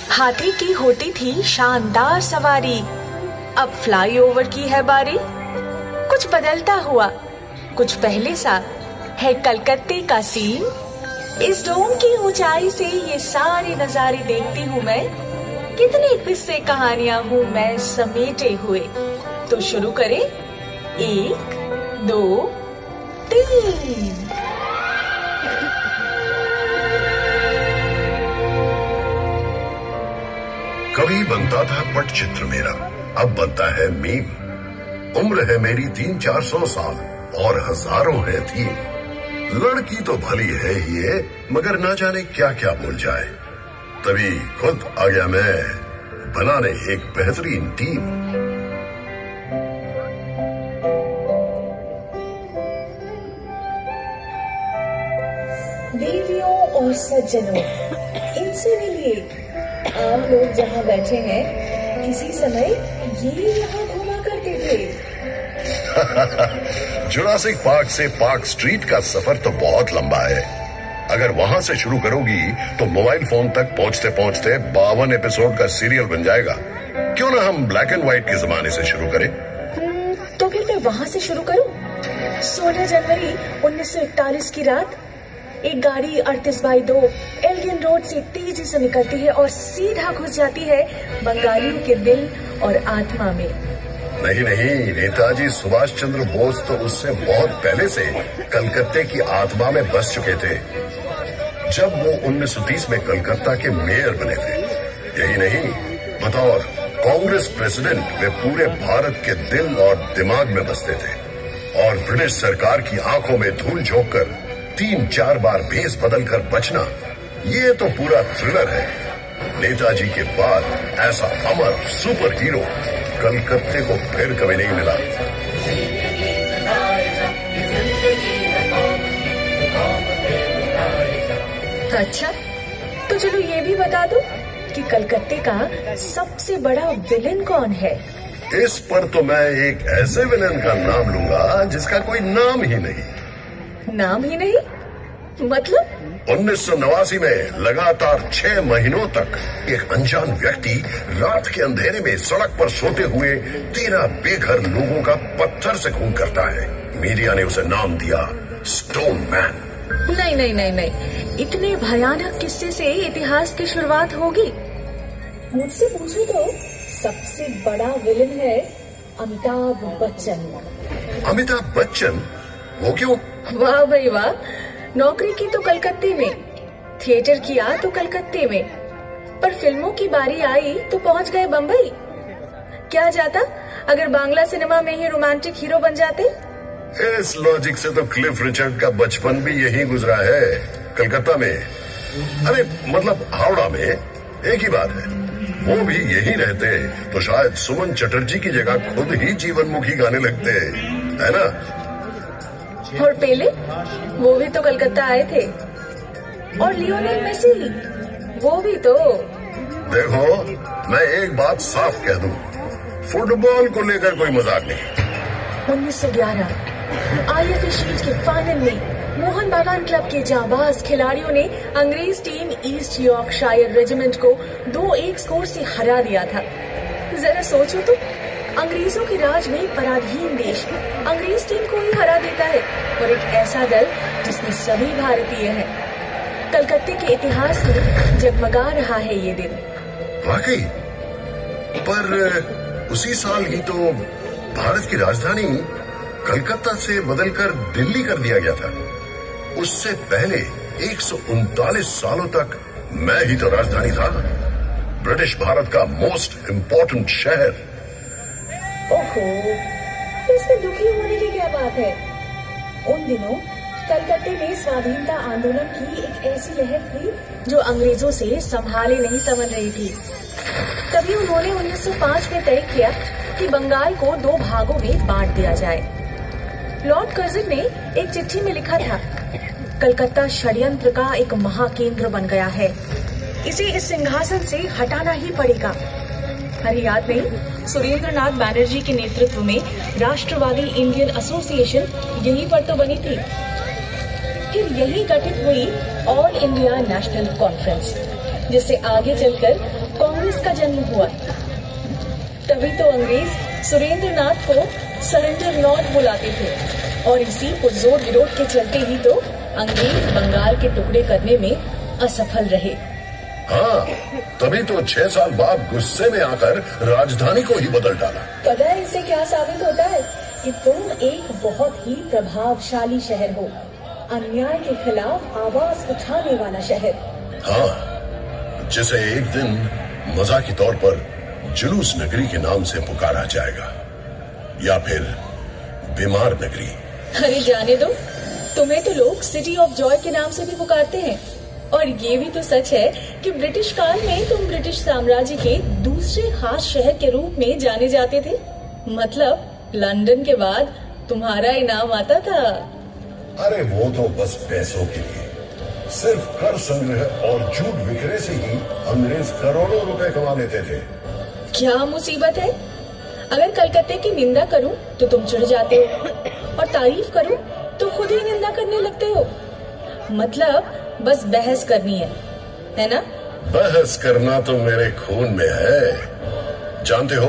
हाथी की होती थी शानदार सवारी, अब फ्लाईओवर की है बारी। कुछ बदलता हुआ, कुछ पहले सा है कलकत्ते का सीन। इस डोम की ऊंचाई से ये सारे नजारे देखती हूँ मैं। कितने किस्से कहानियां हूँ मैं समेटे हुए। तो शुरू करें, 1 2 3। कभी बनता था पटचित्र मेरा, अब बनता है मीम। उम्र है मेरी 300-400 साल और हजारों है थीम। लड़की तो भली है ही ये, मगर ना जाने क्या क्या बोल जाए। तभी खुद आ गया मैं बनाने एक बेहतरीन टीम। देवियों और सज्जनों, इनसे मिलिए। आप लोग जहाँ बैठे हैं, किसी समय ये यहाँ घुमा करते थे। जुरासिक पार्क से पार्क स्ट्रीट का सफर तो बहुत लंबा है। अगर वहां से शुरू करोगी तो मोबाइल फोन तक पहुंचते पहुंचते 52 एपिसोड का सीरियल बन जाएगा। क्यों ना हम ब्लैक एंड व्हाइट के जमाने से शुरू करें? तो फिर मैं वहां से शुरू करूं। 16 जनवरी 1941 की रात एक गाड़ी 38/2 एल्गिन रोड से तेजी से निकलती है और सीधा घुस जाती है बंगालियों के दिल और आत्मा में। नहीं, नेताजी सुभाष चंद्र बोस तो उससे बहुत पहले से कलकत्ते की आत्मा में बस चुके थे, जब वो 1930 में कलकत्ता के मेयर बने थे। यही नहीं, बतौर कांग्रेस प्रेसिडेंट वे पूरे भारत के दिल और दिमाग में बसते थे और ब्रिटिश सरकार की आंखों में धूल झोंककर 3-4 बार भेस बदलकर बचना, ये तो पूरा थ्रिलर है। नेताजी के बाद ऐसा अमर सुपर हीरो कलकत्ते को फिर कभी नहीं मिला। अच्छा, तो चलो ये भी बता दो कि कलकत्ते का सबसे बड़ा विलेन कौन है? इस पर तो मैं एक ऐसे विलेन का नाम लूंगा जिसका कोई नाम ही नहीं। नाम ही नहीं? मतलब? 1989 में लगातार 6 महीनों तक एक अनजान व्यक्ति रात के अंधेरे में सड़क पर सोते हुए 13 बेघर लोगों का पत्थर से खून करता है। मीडिया ने उसे नाम दिया स्टोन मैन। नहीं, इतने भयानक किस्से से इतिहास की शुरुआत होगी? मुझसे पूछो तो सबसे बड़ा विलेन है अमिताभ बच्चन। अमिताभ बच्चन? वो क्यों? वाह भाई वाह, नौकरी की तो कलकत्ते में, थिएटर किया तो कलकत्ते में, पर फिल्मों की बारी आई तो पहुंच गए बंबई। क्या जाता अगर बांग्ला सिनेमा में ही रोमांटिक हीरो बन जाते? इस लॉजिक से तो क्लिफ रिचर्ड का बचपन भी यही गुजरा है, कलकत्ता में। अरे मतलब हावड़ा में। एक ही बात है, वो भी यही रहते तो शायद सुमन चटर्जी की जगह खुद ही जीवनमुखी गाने लगते, है ना? और पेले, वो भी तो कलकत्ता आए थे। और लियोनेल मेसी, वो भी तो। देखो, मैं एक बात साफ कह दूं, फुटबॉल को लेकर कोई मजाक नहीं। 1911 आईएफए शील्ड के फाइनल में मोहन बागान क्लब के जाबाज खिलाड़ियों ने अंग्रेज टीम ईस्ट यॉर्कशायर रेजिमेंट को 2-1 स्कोर से हरा दिया था। जरा सोचो तो, अंग्रेजों के राज में पराधीन देश अंग्रेज टीम को ही हरा देता है, और एक ऐसा दल जिसमें सभी भारतीय हैं। कलकत्ते के इतिहास में जगमगा रहा है ये दिन। वाकई, पर उसी साल ही तो भारत की राजधानी कलकत्ता से बदलकर दिल्ली कर दिया गया था। उससे पहले 139 सालों तक मैं ही तो राजधानी था, ब्रिटिश भारत का मोस्ट इंपॉर्टेंट शहर। ओहो, इसमें दुखी होने की क्या बात है? उन दिनों कलकत्ते में स्वाधीनता आंदोलन की एक ऐसी लहर थी जो अंग्रेजों से संभाले नहीं समझ रही थी। तभी उन्होंने 1905 में तय किया कि बंगाल को 2 भागों में बांट दिया जाए। लॉर्ड कर्जन ने एक चिट्ठी में लिखा था, कलकत्ता षड्यंत्र का एक महाकेंद्र बन गया है, इसे इस सिंहासन से हटाना ही पड़ेगा। अरे याद नहीं, सुरेंद्रनाथ बैनर्जी के नेतृत्व में राष्ट्रवादी इंडियन एसोसिएशन यहीं पर तो बनी थी। फिर यही गठित हुई ऑल इंडिया नेशनल कॉन्फ्रेंस, जिससे आगे चलकर कांग्रेस का जन्म हुआ। तभी तो अंग्रेज सुरेंद्रनाथ को सरेंडर लॉर्ड बुलाते थे और इसी पुरजोर विरोध के चलते ही तो अंग्रेज बंगाल के टुकड़े करने में असफल रहे। हाँ, तभी तो 6 साल बाद गुस्से में आकर राजधानी को ही बदल डाला। पता है इससे क्या साबित होता है? कि तुम एक बहुत ही प्रभावशाली शहर हो, अन्याय के खिलाफ आवाज उठाने वाला शहर। हाँ, जिसे एक दिन मजाकी तौर पर जुलूस नगरी के नाम से पुकारा जाएगा, या फिर बीमार नगरी। अरे जाने दो, तुम्हें तो लोग सिटी ऑफ जॉय के नाम से भी पुकारते हैं। और ये भी तो सच है कि ब्रिटिश काल में तुम ब्रिटिश साम्राज्य के दूसरे खास शहर के रूप में जाने जाते थे। मतलब लंदन के बाद तुम्हारा इनाम आता था। अरे वो तो बस पैसों के लिए, सिर्फ कर संग्रह और झूठ बिक्रे से ही अंग्रेज करोड़ों रुपए कमा लेते थे। क्या मुसीबत है? अगर कलकत्ते की निंदा करूं तो तुम चिढ़ जाते हो, और तारीफ करूं तो खुद ही निंदा करने लगते हो। मतलब बस बहस करनी है ना? बहस करना तो मेरे खून में है। जानते हो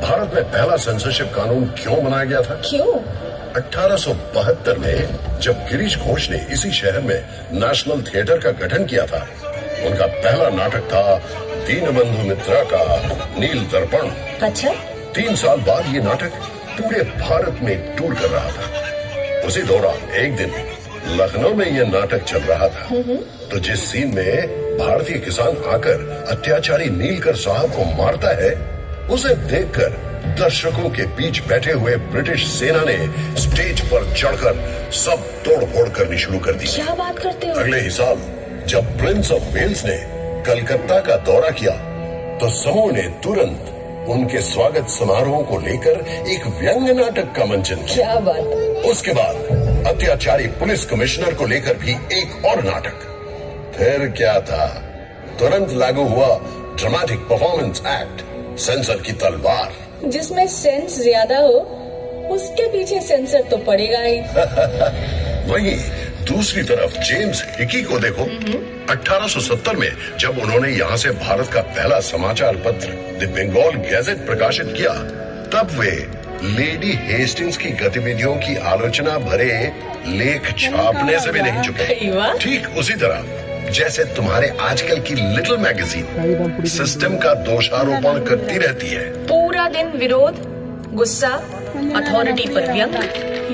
भारत में पहला सेंसरशिप कानून क्यों बनाया गया था? क्यों? 1872 में जब गिरीश घोष ने इसी शहर में नेशनल थिएटर का गठन किया था। उनका पहला नाटक था दीनबंधु मित्रा का नील दर्पण। अच्छा। 3 साल बाद ये नाटक पूरे भारत में टूर कर रहा था। उसी दौरान एक दिन लखनऊ में यह नाटक चल रहा था, तो जिस सीन में भारतीय किसान आकर अत्याचारी नीलकर साहब को मारता है, उसे देखकर दर्शकों के बीच बैठे हुए ब्रिटिश सेना ने स्टेज पर चढ़कर सब तोड़फोड़ करनी शुरू कर दी। क्या बात करते हो? अगले ही साल जब प्रिंस ऑफ वेल्स ने कलकत्ता का दौरा किया, तो समूह ने तुरंत उनके स्वागत समारोह को लेकर एक व्यंग नाटक का मंचन किया। क्या बात। उसके बाद अत्याचारी पुलिस कमिश्नर को लेकर भी एक और नाटक। फिर क्या था, तुरंत लागू हुआ ड्रामेटिक परफॉर्मेंस एक्ट, सेंसर की तलवार। जिसमें सेंस ज्यादा हो उसके पीछे सेंसर तो पड़ेगा ही। वहीं दूसरी तरफ जेम्स हिकी को देखो। 1870 में जब उन्होंने यहाँ से भारत का पहला समाचार पत्र द बंगाल गैजेट प्रकाशित किया, तब वे लेडी हेस्टिंग्स की गतिविधियों की आलोचना भरे लेख छापने से भी नहीं चुके। ठीक उसी तरह जैसे तुम्हारे आजकल की लिटिल मैगजीन सिस्टम का दोषारोपण करती रहती है। पूरा दिन विरोध, गुस्सा, अथॉरिटी पर व्यंग,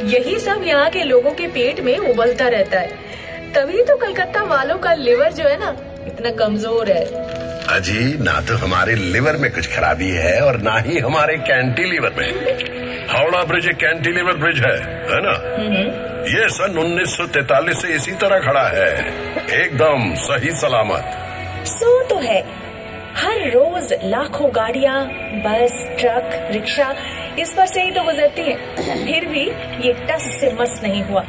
यही सब यहाँ के लोगों के पेट में उबलता रहता है। तभी तो कलकत्ता वालों का लिवर जो है ना, इतना कमजोर है। अजी, ना तो हमारे लिवर में कुछ खराबी है और ना ही हमारे कैंटिलीवर में। हावड़ा ब्रिज एक कैंटिलीवर ब्रिज है ना? ये सन 1943 से इसी तरह खड़ा है, एकदम सही सलामत। सो तो है, हर रोज लाखों गाड़ियाँ, बस, ट्रक, रिक्शा इस पर से ही तो गुजरती हैं। फिर भी ये टस से मस नहीं हुआ।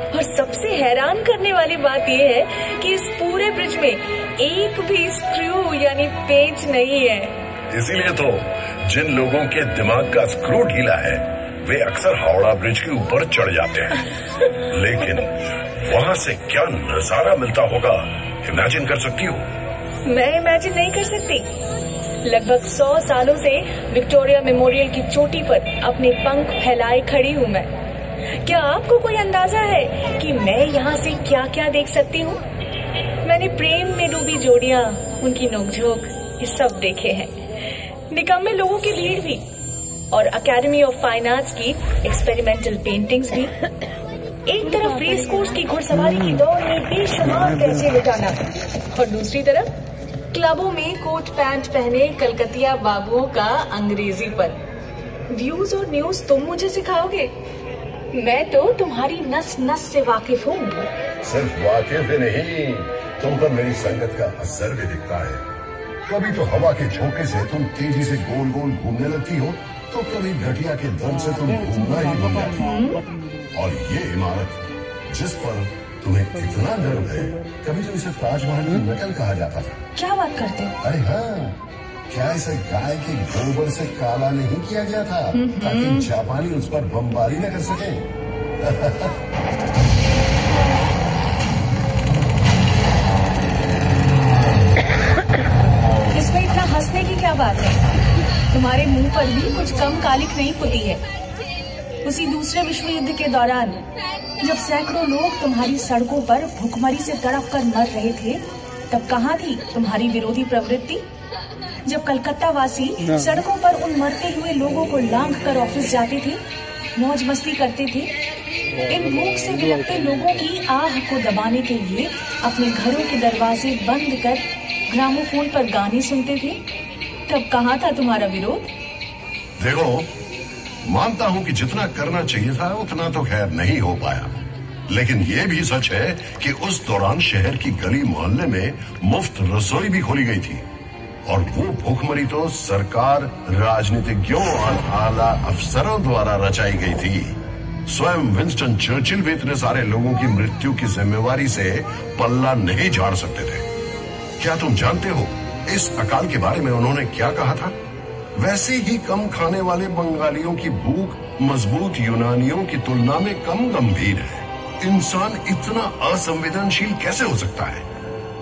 और सबसे हैरान करने वाली बात ये है कि इस पूरे ब्रिज में एक भी स्क्रू यानी पेंच नहीं है। इसीलिए तो जिन लोगों के दिमाग का स्क्रू ढीला है, वे अक्सर हावड़ा ब्रिज के ऊपर चढ़ जाते हैं। लेकिन वहाँ से क्या नजारा मिलता होगा, इमेजिन कर सकती हो? मैं इमेजिन नहीं कर सकती। लगभग 100 सालों से विक्टोरिया मेमोरियल की चोटी पर अपने पंख फैलाए खड़ी हूँ मैं। क्या आपको कोई अंदाजा है कि मैं यहाँ से क्या क्या देख सकती हूँ? मैंने प्रेम में डूबी जोड़ियाँ, उनकी नोकझोंक, ये सब देखे हैं। निकम्मे लोगों की भीड़ भी, और अकेडमी ऑफ फाइन आर्ट्स की एक्सपेरिमेंटल पेंटिंग्स भी। एक तरफ रेस कोर्स की घुड़सवारी की दौड़ में बेशुमार पैसे लुटाना और दूसरी तरफ क्लबों में कोट पैंट पहने कलकतिया बाबुओं का अंग्रेजी पर। व्यूज और न्यूज तुम मुझे सिखाओगे? मैं तो तुम्हारी नस नस से वाकिफ हूँ। सिर्फ वाकिफ ही नहीं, तुम पर मेरी संगत का असर भी दिखता है। कभी तो हवा के झोंके से तुम तेजी से गोल गोल घूमने लगती हो, तो कभी घटिया के दर्द से तुम घूमना ही भूल जाती हो। और ये इमारत जिस पर तुम्हें इतना गर्व है, कभी तो इसे ताजमहल की नकल कहा जाता था। क्या बात करते हो? अरे हाँ, क्या इसे गाय के गोबर से काला नहीं किया गया था ताकि जापानी उस पर बमबारी न कर सके? इसमें इतना हंसने की क्या बात है? तुम्हारे मुंह पर भी कुछ कम कालिक नहीं पुती है। उसी दूसरे विश्व युद्ध के दौरान जब सैकड़ों लोग तुम्हारी सड़कों पर भूखमरी से तड़प कर मर रहे थे, तब कहाँ थी तुम्हारी विरोधी प्रवृत्ति? जब कलकत्ता वासी सड़कों पर उन मरते हुए लोगों को लांघ कर ऑफिस जाते थे, मौज मस्ती करते थे, इन भूख से विलपते लोगों की आह को दबाने के लिए अपने घरों के दरवाजे बंद कर ग्रामोफोन पर गाने सुनते थे, तब कहाँ था तुम्हारा विरोध? देखो, मानता हूँ कि जितना करना चाहिए था उतना तो खैर नहीं हो पाया, लेकिन ये भी सच है कि उस दौरान शहर की गली मोहल्ले में मुफ्त रसोई भी खोली गई थी। और वो भूखमरी तो सरकार, राजनीतिज्ञों और आला अफसरों द्वारा रचाई गई थी। स्वयं विंस्टन चर्चिल भी इतने सारे लोगों की मृत्यु की जिम्मेवारी से पल्ला नहीं झाड़ सकते थे। क्या तुम जानते हो इस अकाल के बारे में उन्होंने क्या कहा था? वैसे ही कम खाने वाले बंगालियों की भूख मजबूत यूनानियों की तुलना में कम गंभीर है। इंसान इतना असंवेदनशील कैसे हो सकता है?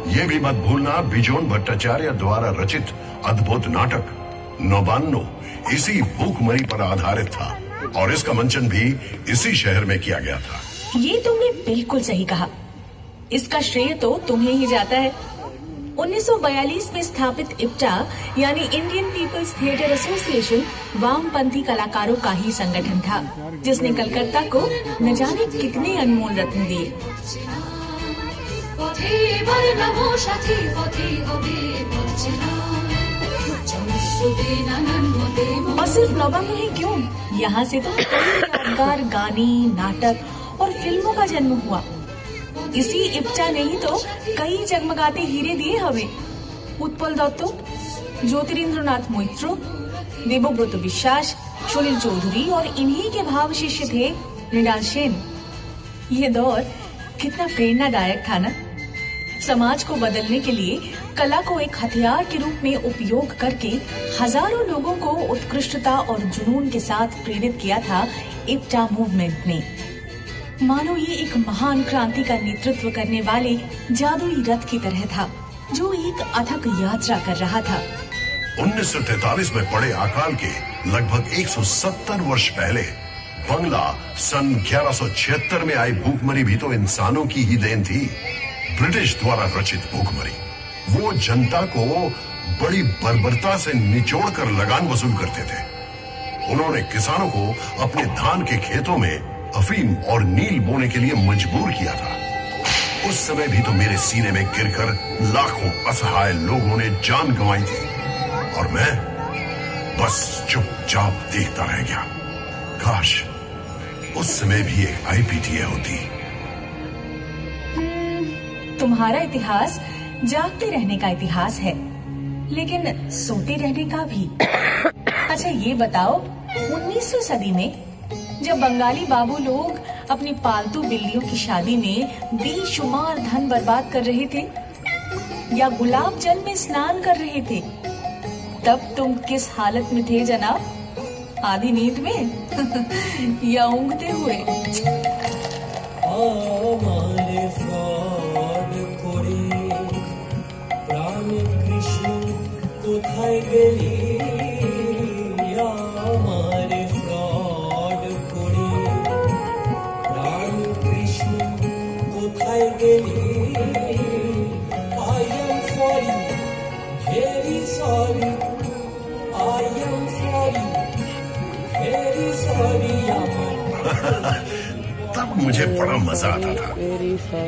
ये भी मत भूलना, बिजोन भट्टाचार्य द्वारा रचित अद्भुत नाटक नौबान्नो इसी भूखमरी पर आधारित था और इसका मंचन भी इसी शहर में किया गया था। ये तुमने बिल्कुल सही कहा। इसका श्रेय तो तुम्हें ही जाता है। 1942 में स्थापित इप्टा यानी इंडियन पीपल्स थिएटर एसोसिएशन वामपंथी कलाकारों का ही संगठन था, जिसने कलकत्ता को न जाने कितने अनमोल रत्न दिए। और सिर्फ नौबान्नो ही क्यों, यहाँ से तो यादगार गाने, नाटक और फिल्मों का जन्म हुआ। इसी इप्टा ने ही तो कई जगमगाते हीरे दिए हमें। उत्पल दत्त, ज्योतिरिंद्रनाथ मोइत्रो, देवव्रत विश्वास, सलिल चौधरी और इन्हीं के भाव शिष्य थे मृणाल सेन। ये दौर कितना प्रेरणादायक था ना। समाज को बदलने के लिए कला को एक हथियार के रूप में उपयोग करके हजारों लोगों को उत्कृष्टता और जुनून के साथ प्रेरित किया था इप्टा मूवमेंट ने। मानो ये एक महान क्रांति का नेतृत्व करने वाले जादुई रथ की तरह था, जो एक अथक यात्रा कर रहा था। 1943 में पड़े अकाल के लगभग 170 वर्ष पहले बंगला सन 1176 में आई भूखमरी भी तो इंसानों की ही देन थी। ब्रिटिश द्वारा रचित भूखमरी वो जनता को बड़ी बर्बरता से निचोड़ कर लगान वसूल करते थे। उन्होंने किसानों को अपने धान के खेतों में अफीम और नील बोने के लिए मजबूर किया था। उस समय भी तो मेरे सीने में गिरकर लाखों असहाय लोगों ने जान गंवाई थी और मैं बस चुपचाप देखता रह गया। काश उस समय भी एक आईपीटीए होती। तुम्हारा इतिहास जागते रहने का इतिहास है, लेकिन सोते रहने का भी। अच्छा ये बताओ, 19वीं सदी में जब बंगाली बाबू लोग अपनी पालतू बिल्लियों की शादी में बेशुमार धन बर्बाद कर रहे थे या गुलाब जल में स्नान कर रहे थे, तब तुम किस हालत में थे जनाब? आधी नींद में या ऊँघते हुए? কোথায় গেলি আমারে ফ্রড করে, প্রাণ কৃষ্ণ কোথায় গেলি? I am sorry, very sorry, I am sorry, तब मुझे बड़ा मजा आता था।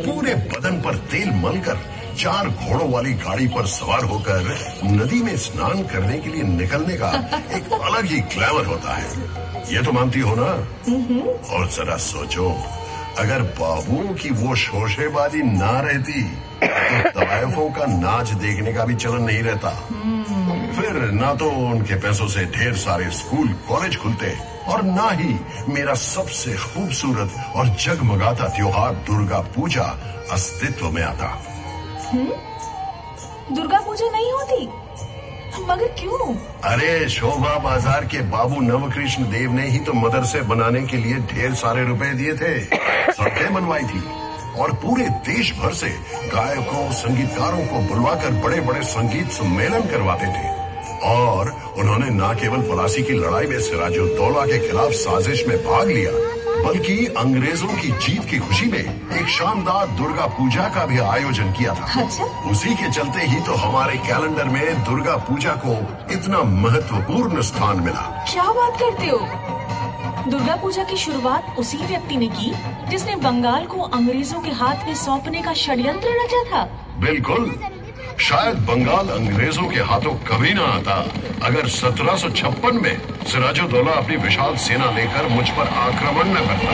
पूरे बदन पर तेल मलकर 4 घोड़ों वाली गाड़ी पर सवार होकर नदी में स्नान करने के लिए निकलने का एक अलग ही ग्लैमर होता है। ये तो मानती हो ना? और जरा सोचो, अगर बाबुओं की वो शोशेबाजी ना रहती तो तवायफों का नाच देखने का भी चलन नहीं रहता। फिर ना तो उनके पैसों से ढेर सारे स्कूल कॉलेज खुलते और ना ही मेरा सबसे खूबसूरत और जगमगाता त्योहार दुर्गा पूजा अस्तित्व में आता। दुर्गा पूजा नहीं होती? मगर क्यों? अरे शोभा बाजार के बाबू नवकृष्ण देव ने ही तो मदरसे बनाने के लिए ढेर सारे रुपए दिए थे, सड़कें बनवाई थी और पूरे देश भर से गायकों संगीतकारों को बुलवाकर बड़े बड़े संगीत सम्मेलन करवाते थे। और उन्होंने न केवल पलासी की लड़ाई में सिराजुद्दौला के खिलाफ साजिश में भाग लिया, बल्कि अंग्रेजों की जीत की खुशी में एक शानदार दुर्गा पूजा का भी आयोजन किया था। अच्छा? उसी के चलते ही तो हमारे कैलेंडर में दुर्गा पूजा को इतना महत्वपूर्ण स्थान मिला। क्या बात करते हो? दुर्गा पूजा की शुरुआत उसी व्यक्ति ने की जिसने बंगाल को अंग्रेजों के हाथ में सौंपने का षड्यंत्र रचा था। बिल्कुल। शायद बंगाल अंग्रेजों के हाथों कभी ना आता अगर 1756 में सिराजुद्दौला अपनी विशाल सेना लेकर मुझ पर आक्रमण न करता।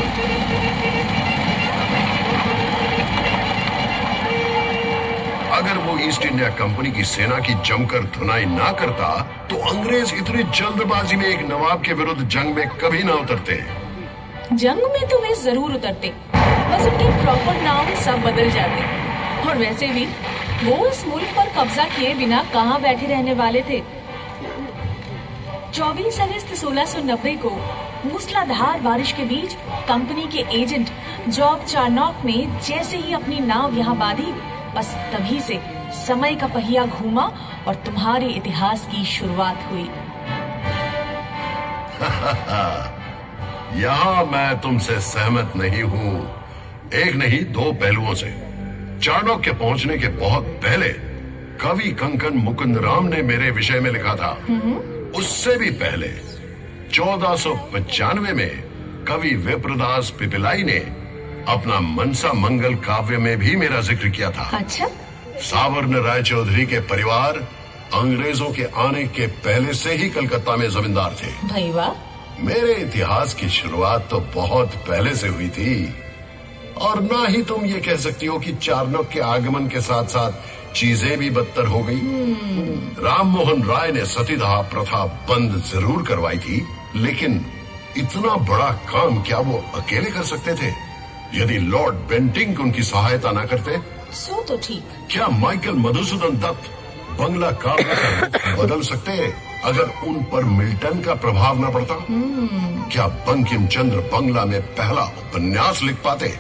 अगर वो ईस्ट इंडिया कंपनी की सेना की जमकर धुनाई ना करता तो अंग्रेज इतनी जल्दबाजी में एक नवाब के विरुद्ध जंग में कभी ना उतरते। जंग में तो वे जरूर उतरते, बस उनके प्रॉपर नाम सब बदल जाते। और वैसे भी वो इस मुल्क पर कब्जा किए बिना कहाँ बैठे रहने वाले थे। 24 अगस्त 1690 को मूसलाधार बारिश के बीच कंपनी के एजेंट जॉब चार्नॉक ने जैसे ही अपनी नाव यहाँ बांधी, बस तभी से समय का पहिया घूमा और तुम्हारे इतिहास की शुरुआत हुई। यहाँ मैं तुमसे सहमत नहीं हूँ। एक नहीं 2 पहलुओं से। चार्नॉक के पहुंचने के बहुत पहले कवि कंकन मुकुंदराम ने मेरे विषय में लिखा था। उससे भी पहले 1495 में कवि विप्रदास पिपिलाई ने अपना मनसा मंगल काव्य में भी मेरा जिक्र किया था। अच्छा? सावर्ण राय चौधरी के परिवार अंग्रेजों के आने के पहले से ही कलकत्ता में जमींदार थे। भाई वाह। मेरे इतिहास की शुरुआत तो बहुत पहले से हुई थी। और ना ही तुम ये कह सकती हो कि चार्नॉक के आगमन के साथ साथ चीजें भी बदतर हो गई। राम मोहन राय ने सतीदाह प्रथा बंद जरूर करवाई थी, लेकिन इतना बड़ा काम क्या वो अकेले कर सकते थे? यदि लॉर्ड बेंटिंक उनकी सहायता ना करते सो तो ठीक। क्या माइकल मधुसूदन दत्त बंगला काव्य का रुख बदल सकते अगर उन पर मिल्टन का प्रभाव न पड़ता? क्या बंकिम चंद्र बंगला में पहला उपन्यास लिख पाते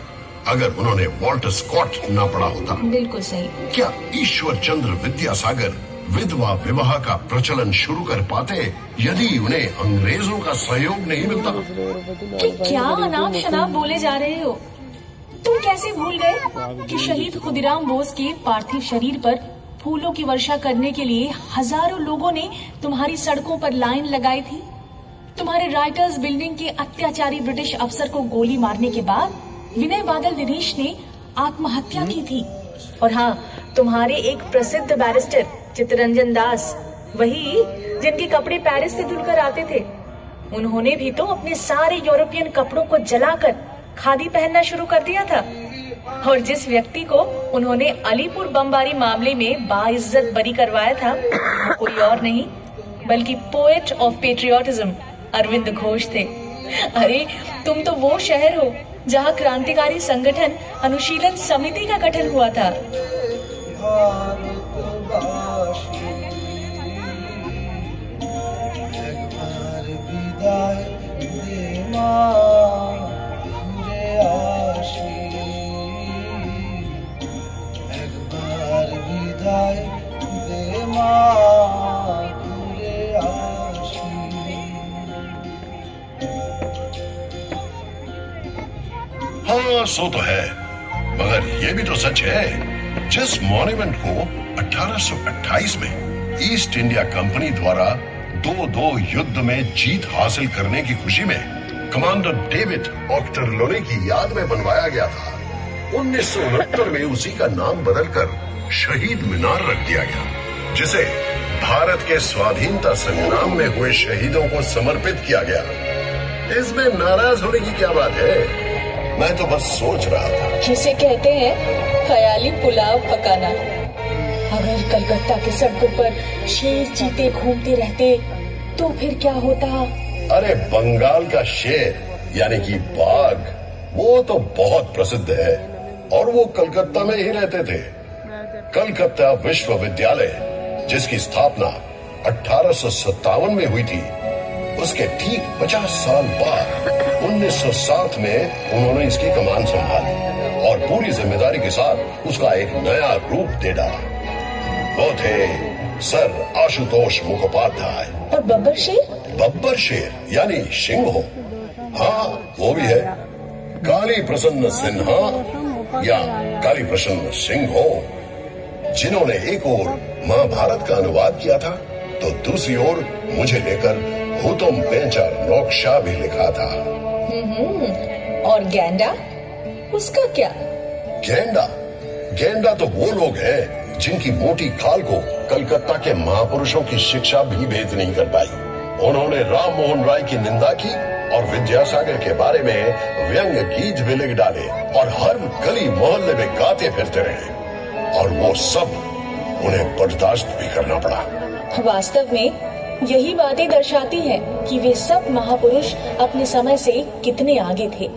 अगर उन्होंने वॉल्टर स्कॉट ना पढ़ा होता? बिल्कुल सही। क्या ईश्वर चंद्र विद्यासागर विधवा विवाह का प्रचलन शुरू कर पाते यदि उन्हें अंग्रेजों का सहयोग नहीं मिलता? कि क्या अनाप शनाप बोले जा रहे हो? तुम कैसे भूल गए कि शहीद खुदीराम बोस के पार्थिव शरीर पर फूलों की वर्षा करने के लिए हजारों लोगों ने तुम्हारी सड़कों पर लाइन लगाई थी। तुम्हारे राइटर्स बिल्डिंग के अत्याचारी ब्रिटिश अफसर को गोली मारने के बाद विनय बादल दिनेश ने आत्महत्या की थी। और हाँ, तुम्हारे एक प्रसिद्ध बैरिस्टर चित्तरंजन दास, वही जिनके कपड़े पेरिस से धुलकर आते थे, उन्होंने भी तो अपने सारे यूरोपियन कपड़ों को जलाकर खादी पहनना शुरू कर दिया था। और जिस व्यक्ति को उन्होंने अलीपुर बमबारी मामले में बाइज्जत बरी करवाया था, वो कोई और नहीं बल्कि poet of patriotism Aurobindo Ghosh थे। अरे तुम तो वो शहर हो जहाँ क्रांतिकारी संगठन अनुशीलन समिति का गठन हुआ था। हाँ, सो तो है, मगर ये भी तो सच है, जिस मॉन्यूमेंट को 1828 में ईस्ट इंडिया कंपनी द्वारा 2-2 युद्ध में जीत हासिल करने की खुशी में कमांडर डेविड ऑक्टरलोनी की याद में बनवाया गया था। 1969 में उसी का नाम बदलकर शहीद मीनार रख दिया गया, जिसे भारत के स्वाधीनता संग्राम में हुए शहीदों को समर्पित किया गया। इसमें नाराज होने की क्या बात है? मैं तो बस सोच रहा था। जिसे कहते हैं ख्याली पुलाव पकाना। अगर कलकत्ता के सड़कों पर शेर चीते घूमते रहते तो फिर क्या होता? अरे बंगाल का शेर यानी कि बाघ, वो तो बहुत प्रसिद्ध है और वो कलकत्ता में ही रहते थे। कलकत्ता विश्वविद्यालय, जिसकी स्थापना 1857 में हुई थी, उसके ठीक 50 साल बाद 1907 में उन्होंने इसकी कमान संभाली और पूरी जिम्मेदारी के साथ उसका एक नया रूप दे डाला। वो थे सर आशुतोष मुखोपाध्याय। और बब्बर शेर? बब्बर शेर यानी सिंह, हाँ वो भी है। काली प्रसन्न सिन्हा या काली प्रसन्न सिंह, जिन्होंने एक ओर महाभारत का अनुवाद किया था तो दूसरी ओर मुझे लेकर हुतुम पेंचा नौकशा भी लिखा था। और गेंडा, उसका क्या? गेंडा तो वो लोग हैं जिनकी मोटी खाल को कलकत्ता के महापुरुषों की शिक्षा भी भेद नहीं कर पाई। उन्होंने राम मोहन राय की निंदा की और विद्यासागर के बारे में व्यंग्य गीत भी लिख डाले और हर गली मोहल्ले में गाते फिरते रहे, और वो सब उन्हें बर्दाश्त भी करना पड़ा। वास्तव में यही बातें दर्शाती हैं कि वे सब महापुरुष अपने समय से कितने आगे थे।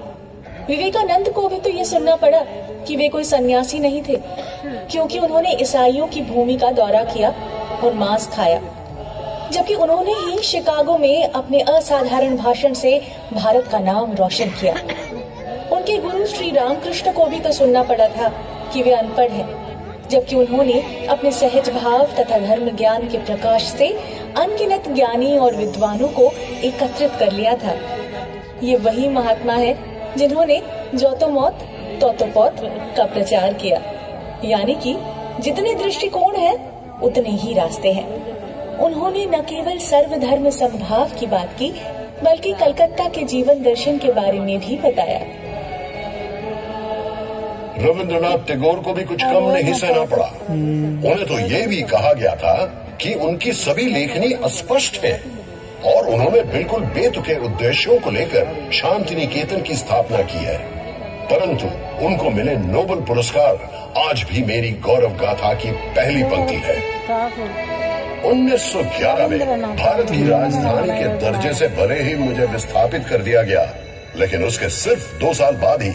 विवेकानंद को भी तो ये सुनना पड़ा कि वे कोई सन्यासी नहीं थे, क्योंकि उन्होंने ईसाइयों की भूमि का दौरा किया और मांस खाया, जबकि उन्होंने ही शिकागो में अपने असाधारण भाषण से भारत का नाम रोशन किया। उनके गुरु श्री रामकृष्ण को भी तो सुनना पड़ा था कि वे अनपढ़ हैं, जबकि उन्होंने अपने सहज भाव तथा धर्म ज्ञान के प्रकाश से अनगिनत ज्ञानी और विद्वानों को एकत्रित कर लिया था। ये वही महात्मा है जिन्होंने जो तो मौत तो पौत का प्रचार किया, यानी कि जितने दृष्टिकोण हैं उतने ही रास्ते हैं। उन्होंने न केवल सर्वधर्म समभाव की बात की, बल्कि कलकत्ता के जीवन दर्शन के बारे में भी बताया। रविंद्रनाथ टैगोर को भी कुछ कम नहीं सहना पड़ा। उन्हें तो ये भी कहा गया था कि उनकी सभी लेखनी अस्पष्ट है और उन्होंने बिल्कुल बेतुके उद्देश्यों को लेकर शांति निकेतन की स्थापना की है, परंतु उनको मिले नोबेल पुरस्कार आज भी मेरी गौरव गाथा की पहली पंक्ति है। 1911 में भारत की राजधानी के दर्जे से भले ही मुझे विस्थापित कर दिया गया, लेकिन उसके सिर्फ 2 साल बाद ही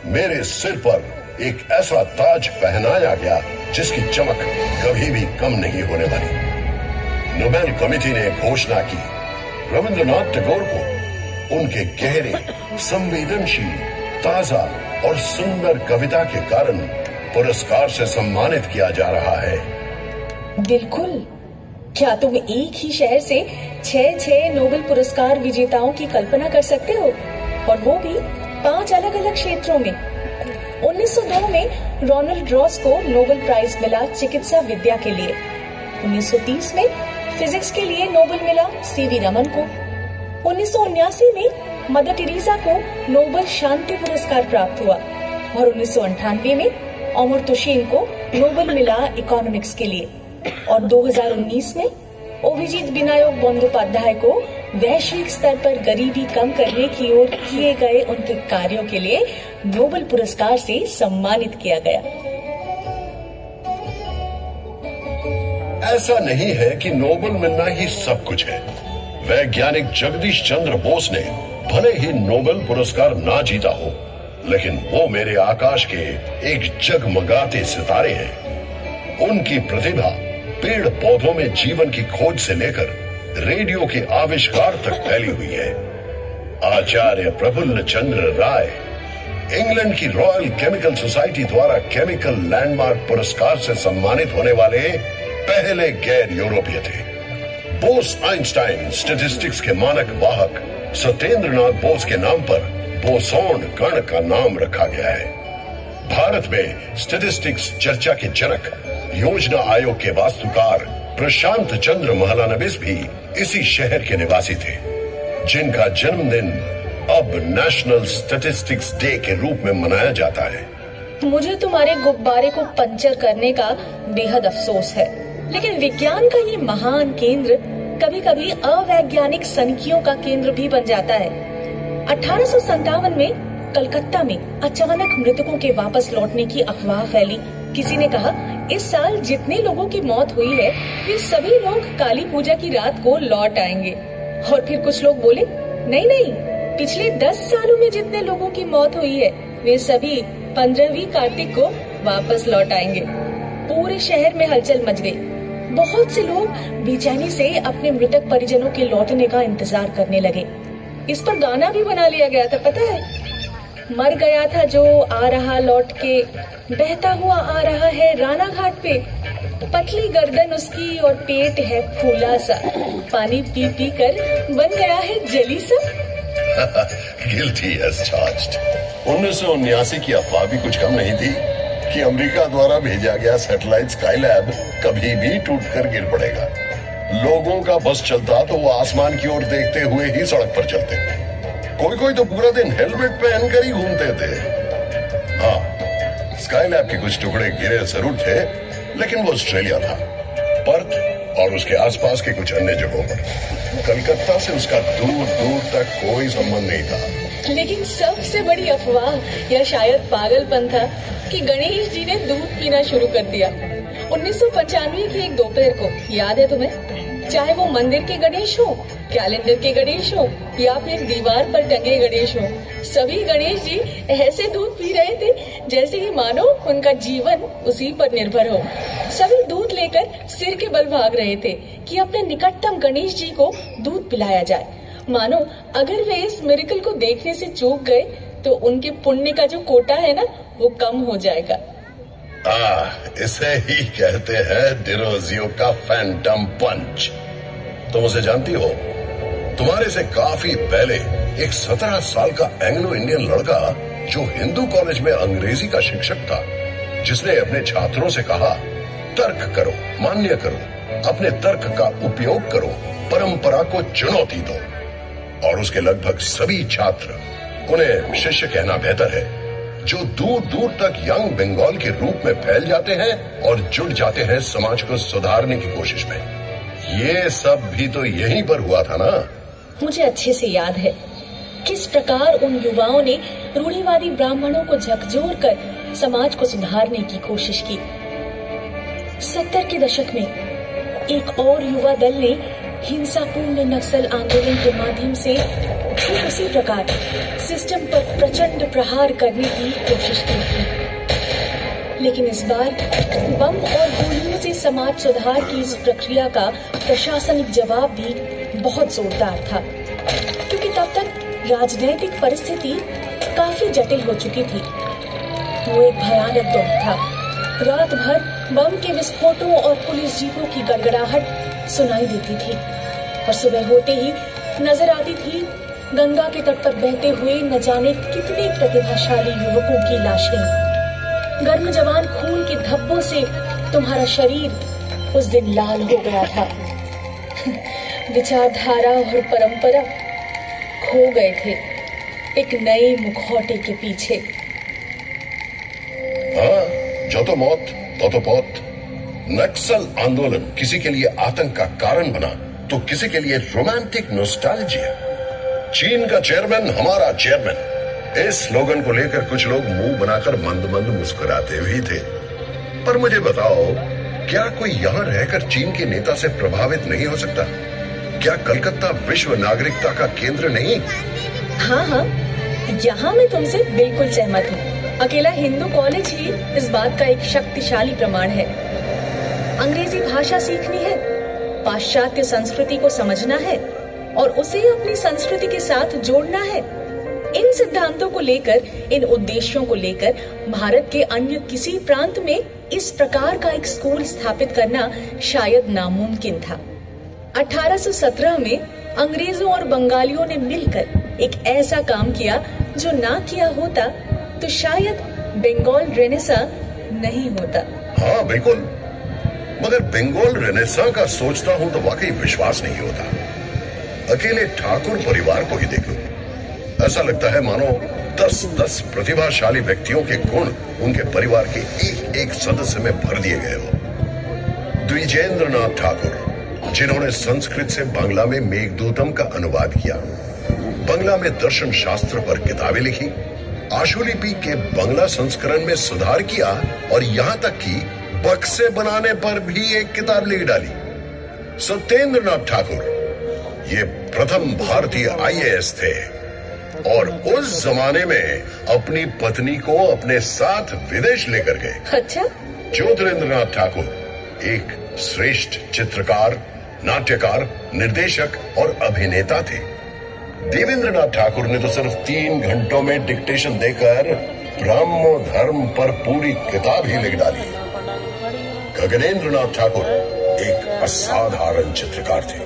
मेरे सिर पर एक ऐसा ताज पहनाया गया जिसकी चमक कभी भी कम नहीं होने वाली। नोबेल कमेटी ने घोषणा की, रविंद्रनाथ टैगोर को उनके गहरे, संवेदनशील, ताजा और सुंदर कविता के कारण पुरस्कार से सम्मानित किया जा रहा है। बिल्कुल। क्या तुम एक ही शहर से 6 नोबेल पुरस्कार विजेताओं की कल्पना कर सकते हो, और वो भी 5 अलग अलग क्षेत्रों में? 1902 में रोनाल्ड रॉस को नोबेल प्राइज मिला चिकित्सा विद्या के लिए। 1930 में फिजिक्स के लिए नोबेल मिला सीवी रमन को। 1979 में मदर टेरेसा को नोबेल शांति पुरस्कार प्राप्त हुआ और 1998 में अमर्त्य सेन को नोबेल मिला इकोनॉमिक्स के लिए, और 2019 में अभिजीत विनायक बंदोपाध्याय को वैश्विक स्तर पर गरीबी कम करने की ओर किए गए उनके कार्यों के लिए नोबेल पुरस्कार से सम्मानित किया गया। ऐसा नहीं है कि नोबेल मिलना ही सब कुछ है। वैज्ञानिक जगदीश चंद्र बोस ने भले ही नोबेल पुरस्कार ना जीता हो, लेकिन वो मेरे आकाश के एक जगमगाते सितारे हैं। उनकी प्रतिभा पेड़ पौधों में जीवन की खोज से लेकर रेडियो के आविष्कार तक फैली हुई है। आचार्य प्रफुल्ल चंद्र राय इंग्लैंड की रॉयल केमिकल सोसाइटी द्वारा केमिकल लैंडमार्क पुरस्कार से सम्मानित होने वाले पहले गैर यूरोपीय थे। बोस आइंस्टाइन स्टैटिस्टिक्स के मानक वाहक सत्येंद्रनाथ बोस के नाम पर बोसोन गण का नाम रखा गया है। भारत में स्टैटिस्टिक्स चर्चा के जनक योजना आयोग के वास्तुकार प्रशांत चंद्र महलानबिस भी इसी शहर के निवासी थे, जिनका जन्मदिन अब नेशनल स्टैटिस्टिक्स डे के रूप में मनाया जाता है। मुझे तुम्हारे गुब्बारे को पंचर करने का बेहद अफसोस है, लेकिन विज्ञान का ये महान केंद्र कभी कभी अवैज्ञानिक सनकियों का केंद्र भी बन जाता है। 1857 में कलकत्ता में अचानक मृतकों के वापस लौटने की अफवाह फैली। किसी ने कहा इस साल जितने लोगों की मौत हुई है वे सभी लोग काली पूजा की रात को लौट आएंगे। और फिर कुछ लोग बोले नहीं, पिछले 10 सालों में जितने लोगों की मौत हुई है वे सभी 15वीं कार्तिक को वापस लौट आएंगे। पूरे शहर में हलचल मच गई। बहुत से लोग बेचैनी से अपने मृतक परिजनों के लौटने का इंतजार करने लगे। इस पर गाना भी बना लिया गया था, पता है? मर गया था जो आ रहा लौट के, बहता हुआ आ रहा है राना घाट पे, पतली गर्दन उसकी और पेट है फूला सा, पानी पी पी कर बन गया है जली सा। Guilty as charged. 1979 की अफवाह भी कुछ कम नहीं थी कि अमेरिका द्वारा भेजा गया सैटेलाइट स्काईलैब कभी भी टूटकर गिर पड़ेगा। लोगों का बस चलता तो वो आसमान की ओर देखते हुए ही सड़क पर चलते। कोई तो पूरा दिन हेलमेट पहनकर ही घूमते थे। हाँ, स्काईलैब के कुछ टुकड़े गिरे जरूर थे, लेकिन वो ऑस्ट्रेलिया था, पर्थ और उसके आसपास के कुछ अन्य जगहों पर। कलकत्ता से उसका दूर दूर तक कोई संबंध नहीं था। लेकिन सबसे बड़ी अफवाह या शायद पागलपन था कि गणेश जी ने दूध पीना शुरू कर दिया। 1995 की एक दोपहर को, याद है तुम्हें? चाहे वो मंदिर के गणेश हो, कैलेंडर के गणेश हो या फिर दीवार पर टंगे गणेश हो, सभी गणेश जी ऐसे दूध पी रहे थे जैसे कि मानो उनका जीवन उसी पर निर्भर हो। सभी दूध लेकर सिर के बल भाग रहे थे कि अपने निकटतम गणेश जी को दूध पिलाया जाए, मानो अगर वे इस मिरेकल को देखने से चूक गए तो उनके पुण्य का जो कोटा है ना वो कम हो जाएगा। इसे ही कहते हैं डिरोजियो का फैंटम पंच। तुम उसे जानती हो? तुम्हारे से काफी पहले एक 17 साल का एंग्लो इंडियन लड़का जो हिंदू कॉलेज में अंग्रेजी का शिक्षक था, जिसने अपने छात्रों से कहा तर्क करो, मान्य करो, अपने तर्क का उपयोग करो, परंपरा को चुनौती दो। और उसके लगभग सभी छात्र, उन्हें शिष्य कहना बेहतर है, जो दूर दूर तक यंग बंगाल के रूप में फैल जाते हैं और जुट जाते हैं समाज को सुधारने की कोशिश में। ये सब भी तो यहीं पर हुआ था ना? मुझे अच्छे से याद है किस प्रकार उन युवाओं ने रूढ़िवादी ब्राह्मणों को झकझोर कर समाज को सुधारने की कोशिश की। 70 के दशक में एक और युवा दल ने हिंसापूर्ण नक्सल आंदोलन के माध्यम से ठीक उसी प्रकार सिस्टम पर प्रचंड प्रहार करने की कोशिश की थी। लेकिन इस बार बम और गोलियों से समाज सुधार की इस प्रक्रिया का प्रशासनिक जवाब भी बहुत जोरदार था, क्योंकि तब तक राजनीतिक परिस्थिति काफी जटिल हो चुकी थी। वो एक भयानक दौर था। रात भर बम के विस्फोटों और पुलिस जीपों की गड़गड़ाहट सुनाई देती थी और सुबह होते ही नजर आती थी गंगा के तट पर बहते हुए न जाने कितने प्रतिभाशाली युवकों की लाशें। गर्म जवान खून के धब्बों से तुम्हारा शरीर उस दिन लाल हो गया था। विचारधारा और परंपरा खो गए थे एक नए मुखौटे के पीछे। हाँ, जो तो मौत तो पौत। नक्सल आंदोलन किसी के लिए आतंक का कारण बना तो किसी के लिए रोमांटिक नॉस्टैल्जिया। चीन का चेयरमैन हमारा चेयरमैन, इस स्लोगन को लेकर कुछ लोग मुंह बनाकर मंद मंद मुस्कुराते भी थे। पर मुझे बताओ, क्या कोई यहाँ रहकर चीन के नेता से प्रभावित नहीं हो सकता? क्या कलकत्ता विश्व नागरिकता का केंद्र नहीं? हाँ, यहाँ मैं तुमसे बिल्कुल सहमत हूँ। अकेला हिंदू कॉलेज ही इस बात का एक शक्तिशाली प्रमाण है। अंग्रेजी भाषा सीखनी है, पाश्चात्य संस्कृति को समझना है और उसे अपनी संस्कृति के साथ जोड़ना है। इन सिद्धांतों को लेकर, इन उद्देश्यों को लेकर भारत के अन्य किसी प्रांत में इस प्रकार का एक स्कूल स्थापित करना शायद नामुमकिन था। 1817 में अंग्रेजों और बंगालियों ने मिलकर एक ऐसा काम किया जो ना किया होता तो शायद बंगाल रेनेसा नहीं होता। हाँ बिल्कुल, मगर बंगाल रेनेसा का सोचता हूँ तो वाकई विश्वास नहीं होता। अकेले ठाकुर परिवार को ही देख लो। ऐसा लगता है मानो 10-10 प्रतिभाशाली व्यक्तियों के गुण उनके परिवार के एक एक सदस्य में भर दिए गए हो। द्विजेंद्र नाथ ठाकुर, जिन्होंने संस्कृत से बांग्ला में मेघदूतम का अनुवाद किया, बांग्ला में दर्शन शास्त्र पर किताबें लिखी, आशुलिपि के बांग्ला संस्करण में सुधार किया और यहां तक कि बक्से बनाने पर भी एक किताब लिख डाली। सत्येंद्र नाथ ठाकुर ये प्रथम भारतीय IAS थे और उस जमाने में अपनी पत्नी को अपने साथ विदेश लेकर गए। अच्छा। ज्योतिरेंद्र नाथ ठाकुर एक श्रेष्ठ चित्रकार, नाट्यकार, निर्देशक और अभिनेता थे। देवेंद्र नाथ ठाकुर ने तो सिर्फ 3 घंटों में डिक्टेशन देकर ब्रह्म धर्म पर पूरी किताब ही लिख डाली। गगनेंद्र नाथ ठाकुर एक असाधारण चित्रकार थे।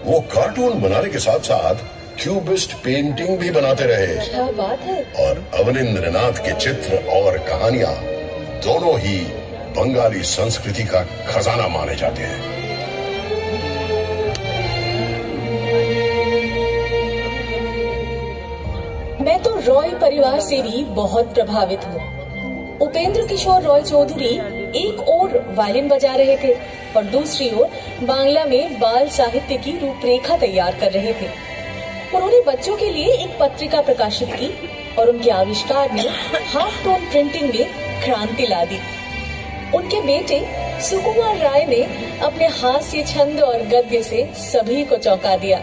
वो कार्टून बनाने के साथ साथ क्यूबिस्ट पेंटिंग भी बनाते रहे। क्या बात है। और अवनींद्र नाथ के चित्र और कहानियां दोनों ही बंगाली संस्कृति का खजाना माने जाते हैं। मैं तो रॉय परिवार से भी बहुत प्रभावित हूँ। उपेंद्र किशोर रॉय चौधरी एक ओर वायलिन बजा रहे थे और दूसरी ओर बांग्ला में बाल साहित्य की रूपरेखा तैयार कर रहे थे। उन्होंने बच्चों के लिए एक पत्रिका प्रकाशित की और उनके आविष्कार ने हाफ टोन प्रिंटिंग में क्रांति ला दी। उनके बेटे सुकुमार राय ने अपने हास्य छंद और गद्य से सभी को चौंका दिया।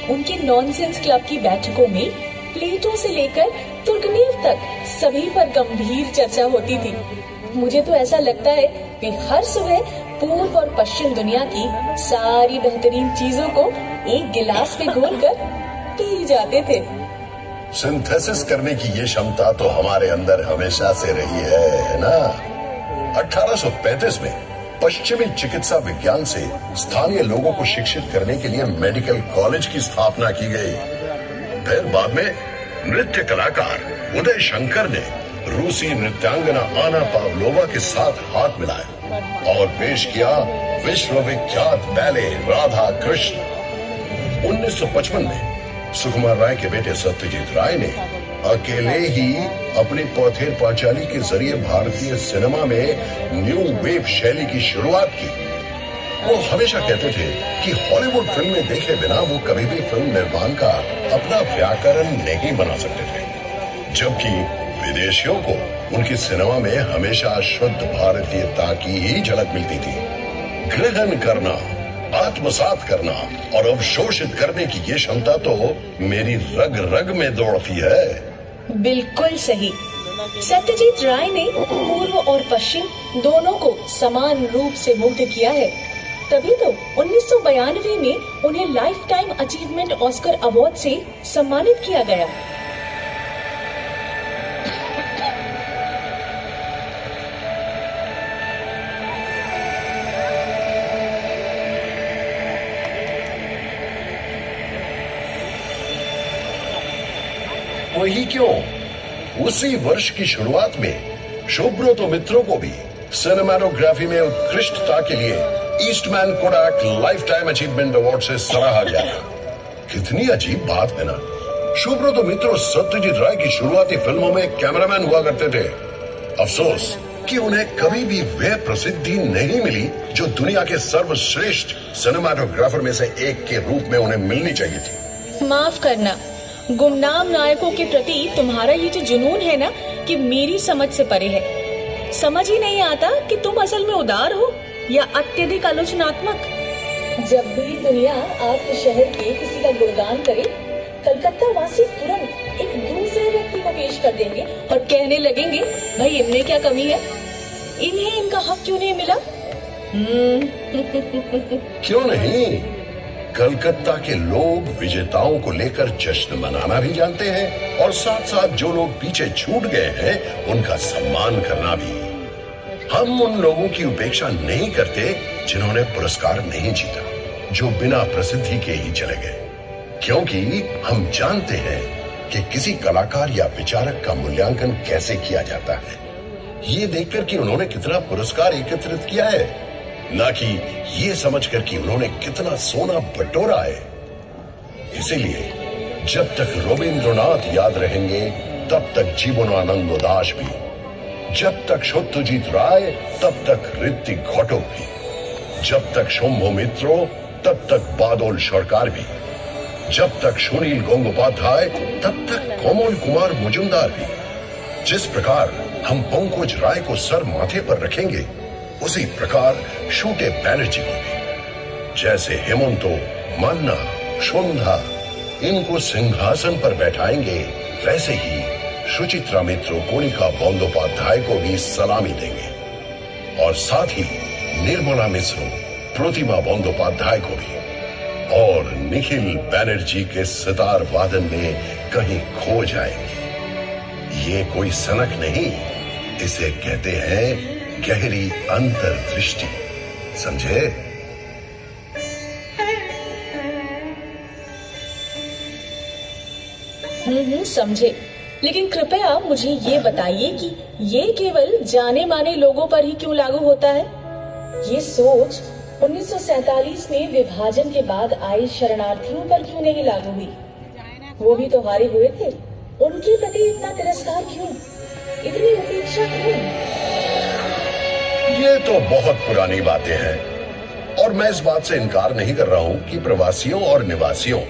उनके नॉनसेंस क्लब की बैठकों में प्लेटो से लेकर तुर्गनेव तक सभी पर गंभीर चर्चा होती थी। मुझे तो ऐसा लगता है कि हर सुबह पूर्व और पश्चिम दुनिया की सारी बेहतरीन चीजों को एक गिलास में घोलकर पी जाते थे। सिंथेसिस करने की ये क्षमता तो हमारे अंदर हमेशा से रही है ना। 1835 में पश्चिमी चिकित्सा विज्ञान से स्थानीय लोगों को शिक्षित करने के लिए मेडिकल कॉलेज की स्थापना की गई। फिर बाद में नृत्य कलाकार उदय शंकर ने रूसी नृत्यांगना आना पावलोवा के साथ हाथ मिलाया और पेश किया विश्व विख्यात बैले राधा कृष्ण। 1955 में सुकुमार राय के बेटे सत्यजीत राय ने अकेले ही अपनी पौथेर पांचाली के जरिए भारतीय सिनेमा में न्यू वेव शैली की शुरुआत की। वो हमेशा कहते थे कि हॉलीवुड फिल्में देखे बिना वो कभी भी फिल्म निर्माण का अपना व्याकरण नहीं बना सकते थे, जबकि विदेशियों को उनकी सिनेमा में हमेशा शुद्ध भारतीयता की ही झलक मिलती थी। ग्रहण करना, आत्मसात करना और अवशोषित करने की ये क्षमता तो मेरी रग रग में दौड़ती है। बिल्कुल सही। सत्यजीत राय ने पूर्व और पश्चिम दोनों को समान रूप से मुग्ध किया है। तभी तो 1992 में उन्हें life time achievement Oscar award से सम्मानित किया गया। वही क्यों, उसी वर्ष की शुरुआत में सुब्रतो मित्रों को भी सिनेमाटोग्राफी में उत्कृष्टता के लिए Eastman कोडाक life time achievement award से सराहा गया। कितनी अजीब बात है ना। सुब्रतो मित्रों सत्यजीत राय की शुरुआती फिल्मों में कैमरामैन हुआ करते थे। अफसोस कि उन्हें कभी भी वह प्रसिद्धि नहीं मिली जो दुनिया के सर्वश्रेष्ठ सिनेमाटोग्राफर में से एक के रूप में उन्हें मिलनी चाहिए थी। माफ करना, गुमनाम नायकों के प्रति तुम्हारा ये जो जुनून है ना, कि मेरी समझ से परे है। समझ ही नहीं आता कि तुम असल में उदार हो या अत्यधिक आलोचनात्मक। जब भी दुनिया आपके शहर के किसी का गुणगान करे, कलकत्ता वासी तुरंत एक दूसरे व्यक्ति को पेश कर देंगे और कहने लगेंगे, भाई इनमें क्या कमी है, इन्हें इनका हक क्यों नहीं मिला। क्यों नहीं, कलकत्ता के लोग विजेताओं को लेकर जश्न मनाना भी जानते हैं और साथ साथ जो लोग पीछे छूट गए हैं उनका सम्मान करना भी। हम उन लोगों की उपेक्षा नहीं करते जिन्होंने पुरस्कार नहीं जीता, जो बिना प्रसिद्धि के ही चले गए, क्योंकि हम जानते हैं कि किसी कलाकार या विचारक का मूल्यांकन कैसे किया जाता है, ये देखकर कि उन्होंने कितना पुरस्कार एकत्रित किया है, ना कि ये समझकर कि उन्होंने कितना सोना बटोरा है। इसीलिए जब तक रवींद्रनाथ याद रहेंगे तब तक जीवनानंद दास भी, जब तक सत्यजीत राय तब तक ऋतिक घटक भी, जब तक शंभु मित्रो तब तक बादल सरकार भी, जब तक सुनील गंगोपाध्याय तब तक कमल कुमार मुजुमदार भी। जिस प्रकार हम पंकज राय को सर माथे पर रखेंगे उसी प्रकार शूटे बैनर्जी को भी। जैसे हेमंतो, मान्ना, संध्या इनको सिंहासन पर बैठाएंगे वैसे ही सुचित्रा मित्रो, कनिका बंदोपाध्याय को भी सलामी देंगे और साथ ही निर्मला मिश्रो, प्रतिमा बंदोपाध्याय को भी। और निखिल बैनर्जी के सितार वादन में कहीं खो जाएंगे। ये कोई सनक नहीं, इसे कहते हैं गहरी अंतर्दृष्टि, समझे? समझे। लेकिन कृपया मुझे ये बताइए कि ये केवल जाने माने लोगों पर ही क्यों लागू होता है? ये सोच 1947 में विभाजन के बाद आए शरणार्थियों पर क्यों नहीं लागू हुई? वो भी तो हारे हुए थे, उनके प्रति इतना तिरस्कार क्यों, इतनी उपेक्षा क्यों? ये तो बहुत पुरानी बातें हैं और मैं इस बात से इनकार नहीं कर रहा हूं कि प्रवासियों और निवासियों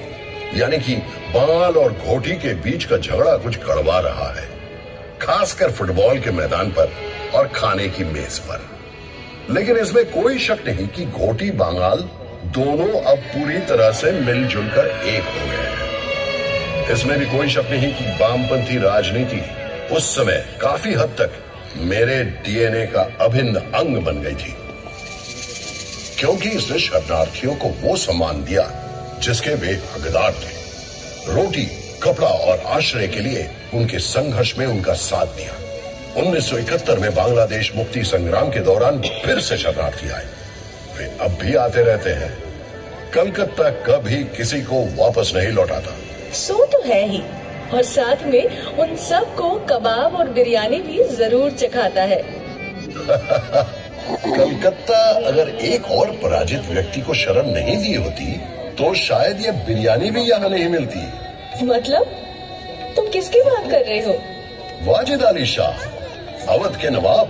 यानी कि बांग्ल और घोटी के बीच का झगड़ा कुछ कड़वा रहा है, खासकर फुटबॉल के मैदान पर और खाने की मेज पर। लेकिन इसमें कोई शक नहीं कि घोटी बांग्ल दोनों अब पूरी तरह से मिलजुल कर एक हो गए हैं। इसमें भी कोई शक नहीं कि वामपंथी राजनीति उस समय काफी हद तक मेरे डीएनए का अभिन्न अंग बन गई थी, क्योंकि इसने शरणार्थियों को वो सम्मान दिया जिसके वे हकदार थे। रोटी, कपड़ा और आश्रय के लिए उनके संघर्ष में उनका साथ दिया। 1971 में बांग्लादेश मुक्ति संग्राम के दौरान फिर से शरणार्थी आए, वे अब भी आते रहते हैं। कलकत्ता कभी किसी को वापस नहीं लौटाता। सो तो है ही, और साथ में उन सबको कबाब और बिरयानी भी जरूर चखाता है। कलकत्ता अगर एक और पराजित व्यक्ति को शरण नहीं दी होती तो शायद ये बिरयानी भी यहाँ नहीं मिलती। मतलब तुम किसकी बात कर रहे हो? वाजिद अली शाह, अवध के नवाब।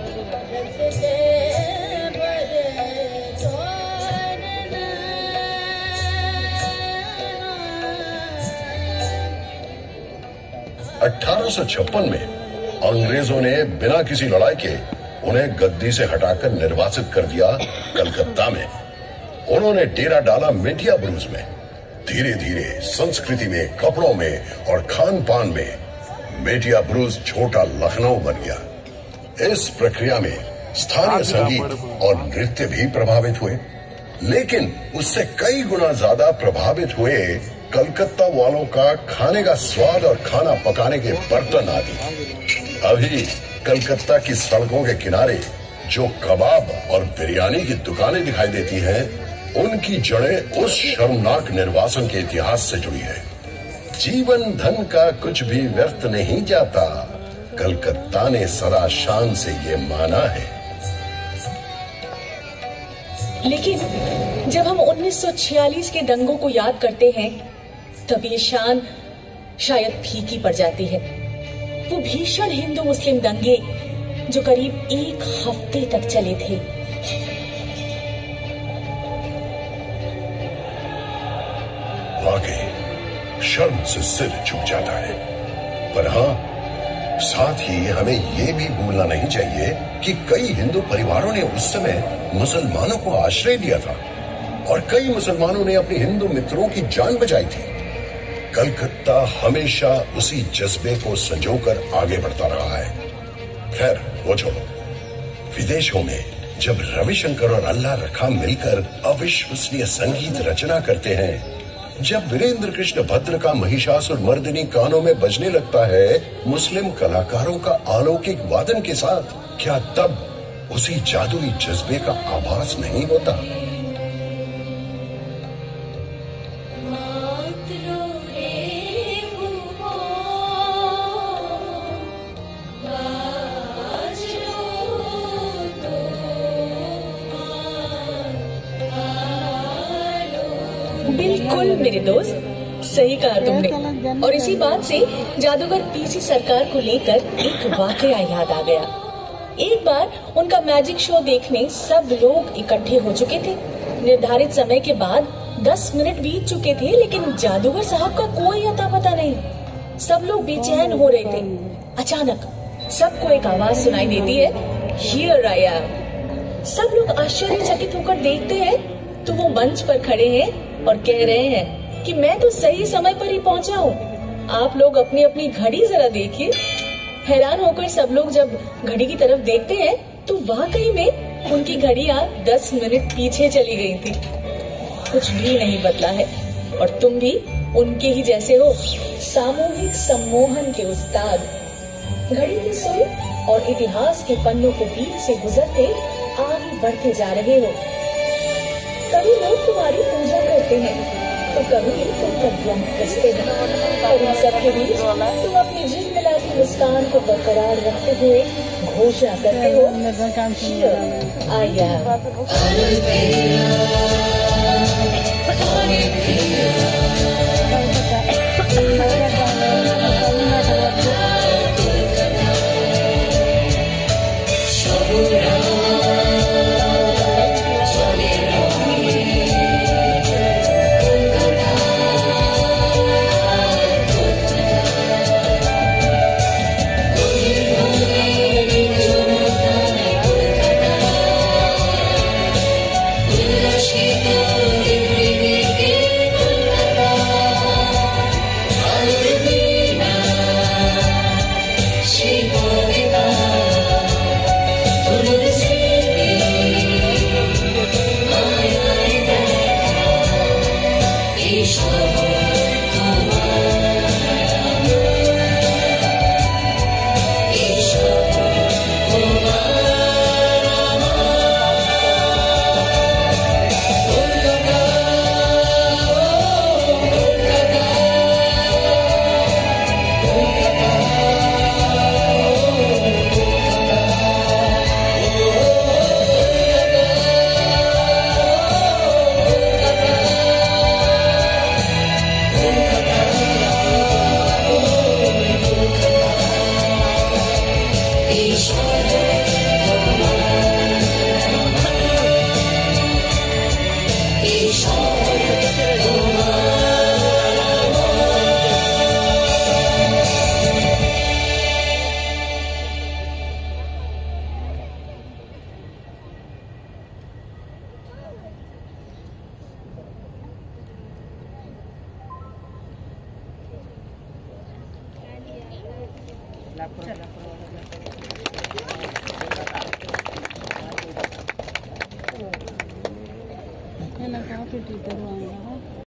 (1856) में अंग्रेजों ने बिना किसी लड़ाई के उन्हें गद्दी से हटाकर निर्वासित कर दिया कलकत्ता में। उन्होंने डेरा डाला मेटिया ब्रूज में। धीरे धीरे संस्कृति में, कपड़ों में और खान पान में मेटिया ब्रूज छोटा लखनऊ बन गया। इस प्रक्रिया में स्थानीय संगीत और नृत्य भी प्रभावित हुए, लेकिन उससे कई गुना ज्यादा प्रभावित हुए कलकत्ता वालों का खाने का स्वाद और खाना पकाने के बर्तन आदि। अभी कलकत्ता की सड़कों के किनारे जो कबाब और बिरयानी की दुकानें दिखाई देती हैं, उनकी जड़ें उस शर्मनाक निर्वासन के इतिहास से जुड़ी है। जीवन धन का कुछ भी व्यर्थ नहीं जाता, कलकत्ता ने सदा शान से ये माना है। लेकिन जब हम 1946 के दंगों को याद करते हैं तब ये शान शायद फीकी पड़ जाती है। वो भीषण हिंदू मुस्लिम दंगे जो करीब एक हफ्ते तक चले थे। वाकई शर्म से सिर झुक जाता है, पर हाँ, साथ ही हमें ये भी भूलना नहीं चाहिए कि कई हिंदू परिवारों ने उस समय मुसलमानों को आश्रय दिया था और कई मुसलमानों ने अपने हिंदू मित्रों की जान बचाई थी। कलकत्ता हमेशा उसी जज्बे को संजोकर आगे बढ़ता रहा है। खैर वो छोड़ो, विदेशों में जब रविशंकर और अल्लाह रखा मिलकर अविश्वसनीय संगीत रचना करते हैं, जब वीरेंद्र कृष्ण भद्र का महिषासुर मर्दिनी कानों में बजने लगता है मुस्लिम कलाकारों का अलौकिक वादन के साथ, क्या तब उसी जादुई जज्बे का आभास नहीं होता? बिल्कुल मेरे दोस्त, सही कहा तुमने। और इसी बात से जादूगर पीसी सरकार को लेकर एक वाकया याद आ गया। एक बार उनका मैजिक शो देखने सब लोग इकट्ठे हो चुके थे। निर्धारित समय के बाद 10 मिनट बीत चुके थे, लेकिन जादूगर साहब का कोई अता पता नहीं। सब लोग बेचैन हो रहे थे। अचानक सबको एक आवाज सुनाई देती है, हियर आई एम। सब लोग आश्चर्यचकित होकर देखते हैं तो वो मंच पर खड़े हैं और कह रहे हैं कि मैं तो सही समय पर ही पहुंचा हूँ। आप लोग अपनी अपनी घड़ी जरा देखिए। हैरान होकर सब लोग जब घड़ी की तरफ देखते हैं तो वाकई में उनकी घड़ियां 10 मिनट पीछे चली गई थी। कुछ भी नहीं बदला है और तुम भी उनके ही जैसे हो, सामूहिक सम्मोहन के उस्ताद। घड़ी की सुई और इतिहास के पन्नों को बीच से गुजरते आगे बढ़ते जा रहे हो। कभी लोग तुम्हारी पूजा करते हैं तो कभी तुम पर व्यंग कसते हैं, और इन सबके बीच तुम अपनी झिलमिलाती मुस्कान को बरकरार रखते हुए घोषणा करते हो, आई है ना, कहाँ पे टीचर हुआ